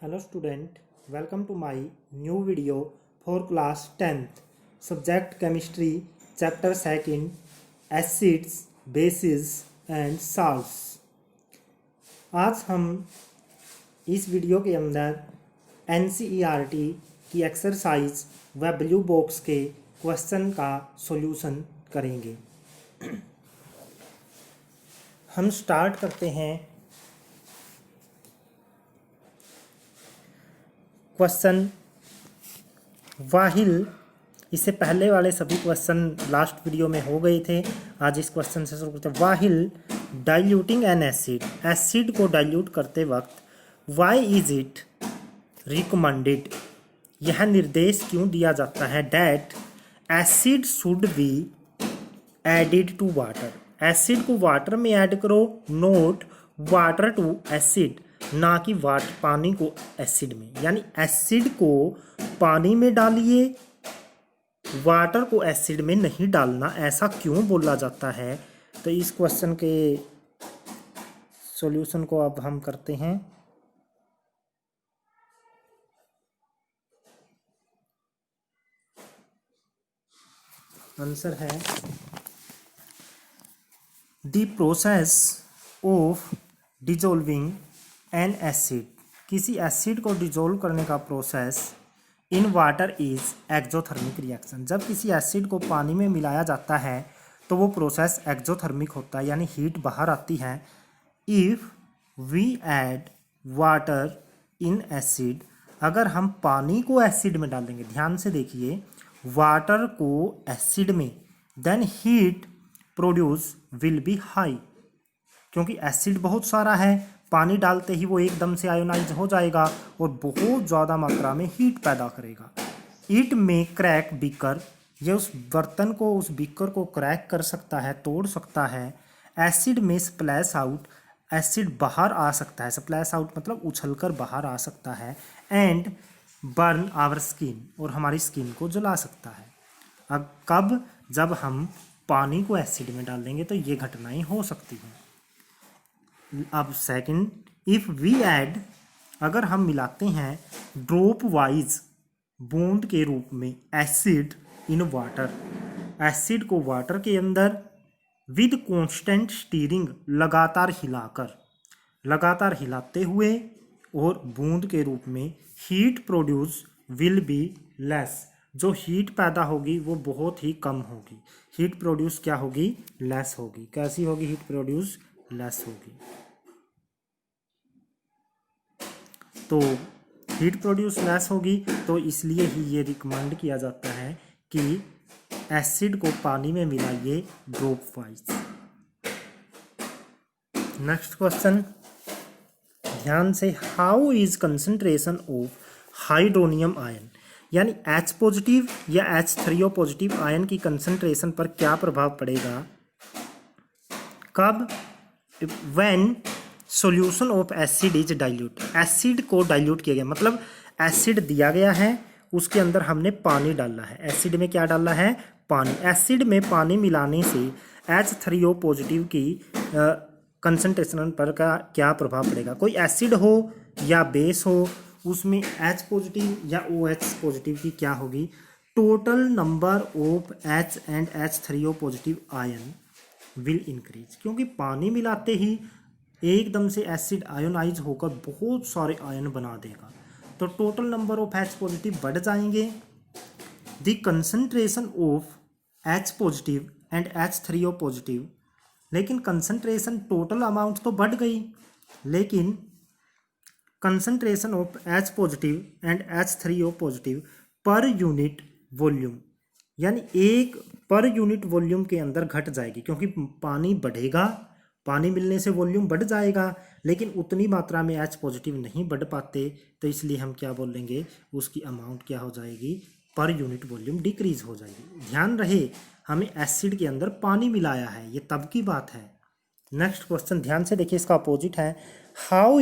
Hello student, welcome to my new video for class 10th. Subject Chemistry, Chapter 2nd, Acids, Bases and Salts. आज हम इस video के अंदर NCERT की exercise व ब्लू बॉक्स के क्वेश्चन का सॉल्यूशन करेंगे। हम स्टार्ट करते हैं क्वेश्चन वाहिल। इससे पहले वाले सभी क्वेश्चन लास्ट वीडियो में हो गए थे। आज इस क्वेश्चन से शुरू करते हैं। वाहिल डाइल्यूटिंग एन एसिड, एसिड को डाइल्यूट करते वक्त वाई इज इट रिकमेंडेड, यह निर्देश क्यों दिया जाता है that acid should be added to water, acid को वाटर में ऐड करो, नोट वाटर टू एसिड, ना कि पानी को एसिड में, यानी एसिड को पानी में डालिए, वाटर को एसिड में नहीं डालना, ऐसा क्यों बोला जाता है। तो इस क्वेश्चन के सॉल्यूशन को अब हम करते हैं। आंसर है the process of dissolving N acid, किसी एसिड को डिजोल्व करने का process in water is exothermic reaction. जब किसी एसिड को पानी में मिलाया जाता है तो वो प्रोसेस एक्जोथर्मिक होता है, यानी हीट बाहर आती है। If we add water in acid, अगर हम पानी को एसिड में डालेंगे, ध्यान से देखिए, वाटर को एसिड में, then heat produce will be high, क्योंकि एसिड बहुत सारा है, पानी डालते ही वो एकदम से आयोनाइज हो जाएगा और बहुत ज़्यादा मात्रा में हीट पैदा करेगा। इट में क्रैक बीकर, ये उस बर्तन को, उस बीकर को क्रैक कर सकता है, तोड़ सकता है। एसिड में स्प्लैश आउट, एसिड बाहर आ सकता है, स्प्लैश आउट मतलब उछलकर बाहर आ सकता है। एंड बर्न आवर स्किन, और हमारी स्किन को जला सकता है। अब कब, जब हम पानी को एसिड में डाल देंगे तो ये घटनाएं हो सकती हैं। अब सेकंड, इफ वी ऐड, अगर हम मिलाते हैं ड्रॉप वाइज, बूंद के रूप में, एसिड इन वाटर, एसिड को वाटर के अंदर, विद कॉन्स्टेंट स्टीरिंग, लगातार हिलाकर, लगातार हिलाते हुए, और बूंद के रूप में, heat produce will be less, जो हीट पैदा होगी वो बहुत ही कम होगी। हीट प्रोड्यूस क्या होगी, लेस होगी। कैसी होगी हीट प्रोड्यूस, लेस होगी। तो हीट प्रोड्यूस लेस होगी, तो इसलिए ही ये रिकमेंड किया जाता है कि एसिड को पानी में मिलाइए ड्रॉप वाइज। नेक्स्ट क्वेश्चन, ध्यान से, how is concentration of hydronium ion, यानी H पॉजिटिव या H3O पॉजिटिव आयन की कंसंट्रेशन पर क्या प्रभाव पड़ेगा, कब, when solution of acid is dilute, acid को डाइल्यूट किया गया, मतलब एसिड दिया गया है, उसके अंदर हमने पानी डाला है, एसिड में क्या डाला है, पानी। एसिड में पानी मिलाने से H3O पॉजिटिव की कंसंट्रेशन पर का क्या प्रभाव पड़ेगा। कोई एसिड हो या बेस हो, उसमें H पॉजिटिव या OH पॉजिटिव की क्या होगी, total number of H and H3O positive ion will increase, क्योंकि पानी मिलाते ही एकदम से एसिड आयोनाइज होकर बहुत सारे आयन बना देगा, तो total number of H positive बढ़ जाएंगे। The concentration of H positive and H3O positive, लेकिन कंसंट्रेशन टोटल अमाउंट तो बढ़ गई, लेकिन concentration of H positive and H3O positive पर यूनिट वॉल्यूम, यानी एक पर यूनिट वॉल्यूम के अंदर घट जाएगी, क्योंकि पानी बढ़ेगा, पानी मिलने से वॉल्यूम बढ़ जाएगा, लेकिन उतनी मात्रा में H पॉजिटिव नहीं बढ़ पाते, तो इसलिए हम क्या बोलेंगे, उसकी अमाउंट क्या हो जाएगी, पर यूनिट वॉल्यूम डिक्रीज हो जाएगी। ध्यान रहे, हमें एसिड के अंदर पानी मिलाया है, ये तब की बात है। नेक्स्ट क्वेश्चन ध्यान से देखिए, इसका अपोजिट है, how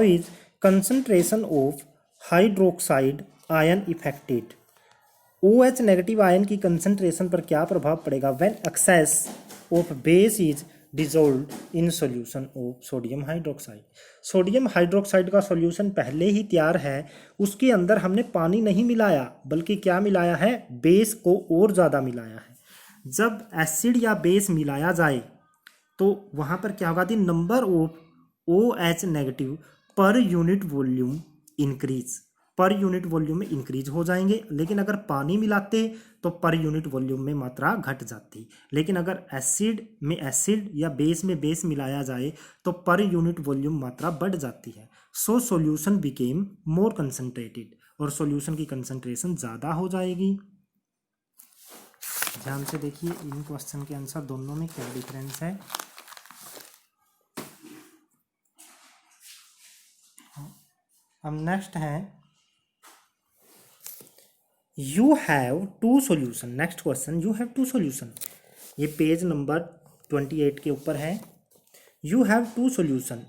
is concentration of hydroxide ion affected, OH negative ion की कंसंट्रेशन पर क्या प्रभाव पड़ेगा, when excess of base is dissolved in solution of sodium hydroxide. Sodium hydroxide का सॉल्यूशन पहले ही तैयार है, उसके अंदर हमने पानी नहीं मिलाया बल्कि क्या मिलाया है, बेस को और ज़्यादा मिलाया है। जब एसिड या बेस मिलाया जाए तो वहाँ पर क्या होगा, the number of OH negative per unit volume increase, per unit volume में इंक्रीज हो जाएंगे। लेकिन अगर पानी मिलाते तो पर यूनिट वॉल्यूम में मात्रा घट जाती। लेकिन अगर एसिड में एसिड या बेस में बेस मिलाया जाए तो पर यूनिट वॉल्यूम मात्रा बढ़ जाती है। So solution became more concentrated, और सॉल्यूशन की कंसंट्रेशन ज़्यादा हो जाएगी। ध्यान से देखिए इन क्वेश्चन के आंसर दोनों में क्या डिफरेंस है। अब नेक्स्ट है you have two solution. Next question, you have two solution, ये पेज नंबर 28 के ऊपर है। यू हैव टू सॉल्यूशन,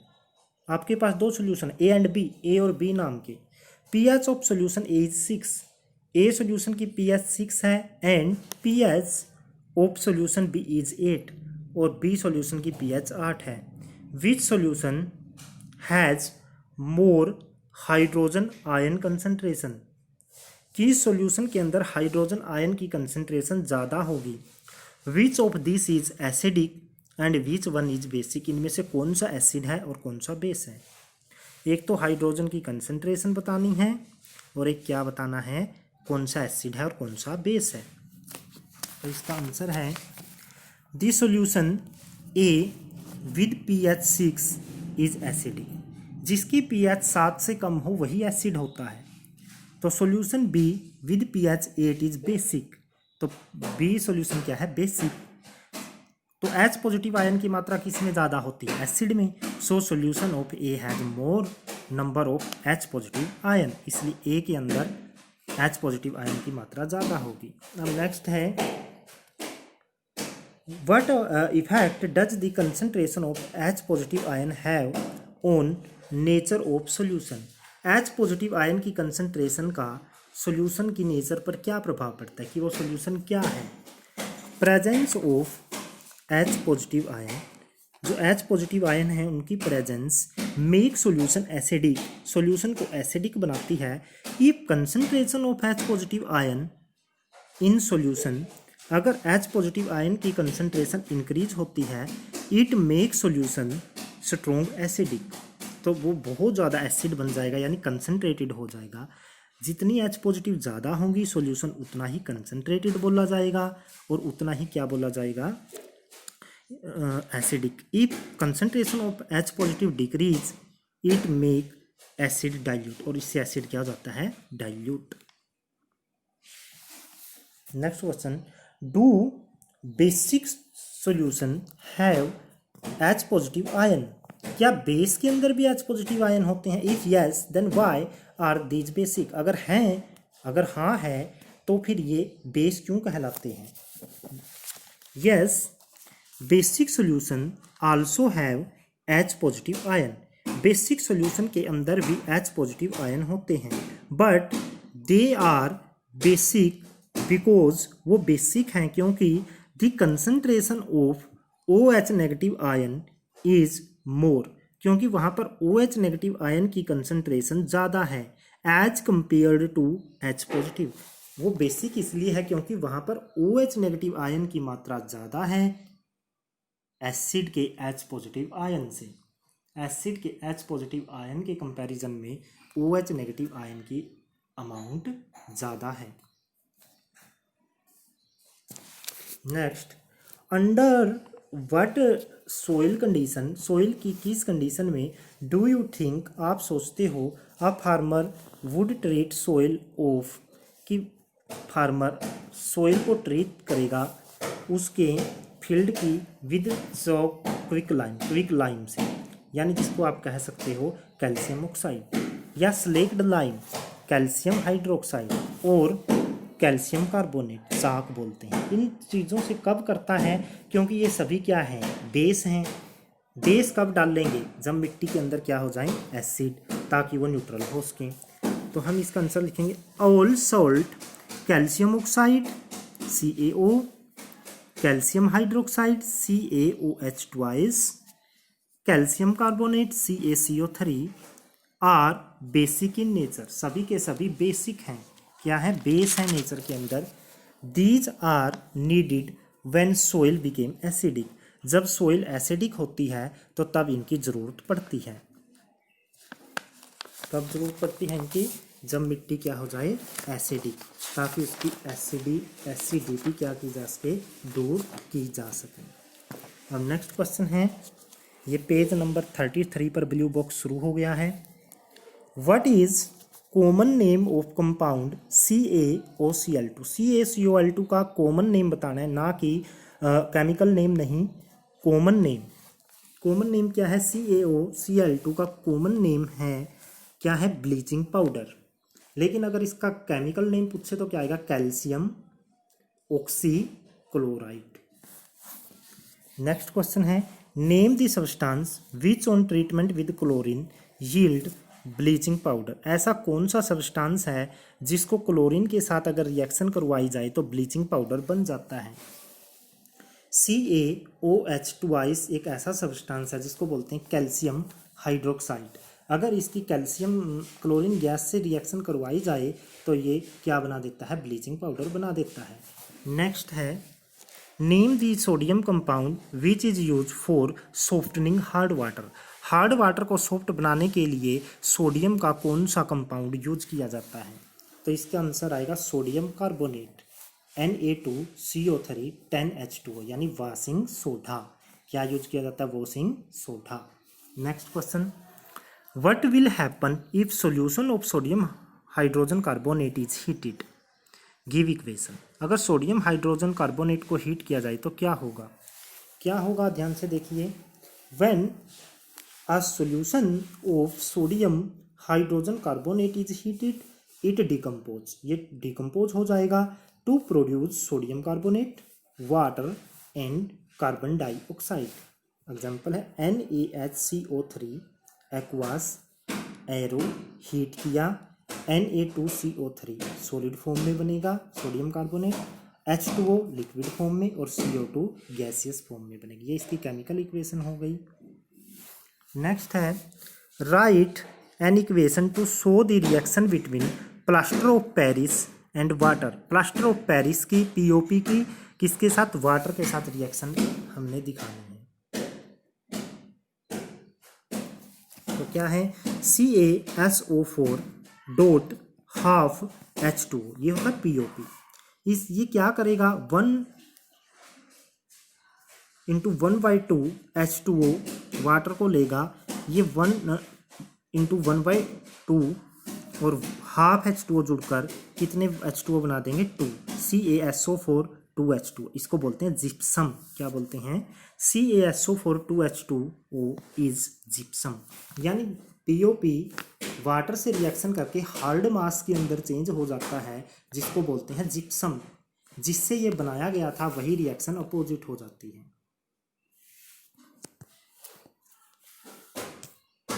आपके पास दो solution A and B, A और बी नाम के। PH of solution A is 6, A solution की पीएच 6 है and pH of solution B is 8 और बी सॉल्यूशन की पीएच 8 है। Which solution has more hydrogen ion concentration, किस सॉल्यूशन के अंदर हाइड्रोजन आयन की कंसंट्रेशन ज़्यादा होगी। Which of this is acidic and which one is basic, इनमें से कौन सा एसिड है और कौन सा बेस है। एक तो हाइड्रोजन की कंसंट्रेशन बतानी है और एक क्या बताना है, कौन सा एसिड है और कौन सा बेस है। तो इसका आंसर है the solution A with pH 6 is acidic, जिसकी pH 7 से कम हो वही एसिड होता है। तो solution be with pH 8 is basic, तो बी सॉल्यूशन क्या है, बेसिक। तो H पॉजिटिव आयन की मात्रा किस में ज़्यादा होती है, एसिड में। So solution of A has more number of H positive ion, इसलिए ए के अंदर H पॉजिटिव आयन की मात्रा ज़्यादा होगी। अब नेक्स्ट है what effect does the concentration of H positive ion have on nature of solution. H positive ion की कंसंट्रेशन का सॉल्यूशन की नेचर पर क्या प्रभाव पड़ता है, कि वो सॉल्यूशन क्या है। Presence of H positive ion, जो H पॉजिटिव आयन है उनकी presence make solution acidic, solution को एसिडिक बनाती है। If concentration of H positive ion in solution, अगर H पॉजिटिव आयन की कंसंट्रेशन इंक्रीज होती है, it make solution strong acidic, तो वो बहुत ज़्यादा एसिड बन जाएगा यानी कंसंट्रेटेड हो जाएगा। जितनी H पॉजिटिव ज़्यादा होंगी सॉल्यूशन उतना ही कंसंट्रेटेड बोला जाएगा और उतना ही क्या बोला जाएगा, acidic. If concentration of H positive decrease it make acid dilute, और इससे एसिड क्या हो जाता है, dilute. Next question, do basic solution have H positive ion, क्या बेस के अंदर भी H पॉजिटिव आयन होते हैं। If yes then why are these basic, अगर हैं, अगर हाँ है तो फिर ये बेस क्यों कहलाते हैं। Yes basic solution also have H positive ion, basic solution के अंदर भी H पॉजिटिव आयन होते हैं, but they are basic because, वो बेसिक हैं क्योंकि the concentration of OH negative ion is more, क्योंकि वहाँ पर OH नेगेटिव आयन की कंसंट्रेशन ज़्यादा है as compared to H positive. वो बेसिक इसलिए है क्योंकि वहाँ पर OH नेगेटिव आयन की मात्रा ज़्यादा है एसिड के H पॉजिटिव आयन से। एसिड के H पॉजिटिव आयन के कंपैरिजन में OH नेगेटिव आयन की अमाउंट ज़्यादा है। Next, under what soil condition, soil की किस कंडीशन में डू यू थिंक, आप सोचते हो, a farmer would treat soil of, कि फार्मर सोइल को ट्रीट करेगा उसके फील्ड की विद क्विक लाइम से, यानी जिसको आप कह सकते हो कैल्शियम ऑक्साइड, या स्लेक्ड लाइम कैल्शियम हाइड्रोक्साइड और कैल्शियम कार्बोनेट साक बोलते हैं। इन चीज़ों से कब करता है, क्योंकि ये सभी क्या हैं, बेस हैं। बेस कब डालेंगे, जब मिट्टी के अंदर क्या हो जाए, एसिड, ताकि वो न्यूट्रल हो सकें। तो हम इसका आंसर लिखेंगे all salt calcium oxide CaO calcium hydroxide CaOH twice, calcium carbonate CaCO3 are basic in nature, सभी के सभी बेसिक हैं, क्या है, बेस है नेचर के अंदर। These are needed when soil became acidic, जब सोइल एसिडिक होती है तो तब इनकी ज़रूरत पड़ती है। कब ज़रूरत पड़ती है इनकी, जब मिट्टी क्या हो जाए, एसिडिक, ताकि उसकी एसिडिटी क्या की जा सके, दूर की जा सके। अब नेक्स्ट क्वेश्चन है, ये पेज नंबर 33 पर ब्लू बॉक्स शुरू हो गया है। What is common name of compound CaOCl2? CaCO2 का कॉमन नेम बताना है, ना कि केमिकल नेम नहीं, कॉमन नेम। कॉमन नेम क्या है, CaOCl2 का कॉमन नेम है क्या है, ब्लीचिंग पाउडर। लेकिन अगर इसका केमिकल नेम पूछे तो क्या आएगा, कैल्शियम ऑक्सीक्लोराइड। नेक्स्ट क्वेश्चन है, name the substance which on treatment with chlorine yield bleaching powder. ऐसा कौन सा सब्सटेंस है जिसको क्लोरीन के साथ अगर रिएक्शन करवाई जाए तो ब्लीचिंग पाउडर बन जाता है। CaOH ट्वाइस एक ऐसा सब्सटेंस है जिसको बोलते हैं कैल्शियम हाइड्रोक्साइड। अगर इसकी कैल्शियम क्लोरीन गैस से रिएक्शन करवाई जाए तो ये क्या बना देता है, ब्लीचिंग पाउडर बना देता है। नेक्स्ट है, name the sodium compound which is use for softening hard water. Hard water को सॉफ्ट बनाने के लिए सोडियम का कौन सा कंपाउंड यूज किया जाता है, तो इसका आंसर आएगा सोडियम कार्बोनेट Na2CO3 10H2O, यानी वॉशिंग सोडा। क्या यूज किया जाता है, washing soda. Next question, what will happen if solution of sodium hydrogen carbonate is heated, give equation. अगर सोडियम हाइड्रोजन कार्बोनेट को हीट किया जाए तो क्या होगा, क्या होगा, ध्यान से देखिए। When a solution of sodium hydrogen carbonate is heated it decompose, ये डिकम्पोज हो जाएगा to produce sodium carbonate, water and carbon dioxide. Example है NaHCO3 एक्वास एरो हीट किया, Na2CO3 सॉलिड फॉर्म में बनेगा sodium carbonate, H2O liquid form में और CO2 gaseous form में बनेगी। ये इसकी केमिकल इक्वेशन हो गई। नेक्स्ट है, right an equation two show the reaction between plaster of Paris and water. Plaster of Paris की POP की किसके साथ, वाटर के साथ रिएक्शन हमने दिखानी है। तो क्या है, CaSO4 डॉट हाफ H2O, ये होगा POP। ये क्या करेगा, 1 × 1/2 H2O वाटर को लेगा, ये 1 × 1/2 और हाफ H2O जुड़कर कितने H2O बना देंगे, 2। CaSO4 2H2O, इसको बोलते हैं जिप्सम। क्या बोलते हैं, CaSO4 2H2O इज जिप्सम। यानी POP वाटर से रिएक्शन करके हार्ड मास के अंदर चेंज हो जाता है, जिसको बोलते हैं जिप्सम। जिससे ये बनाया गया था वही रिएक्शन अपोजिट हो जाती है।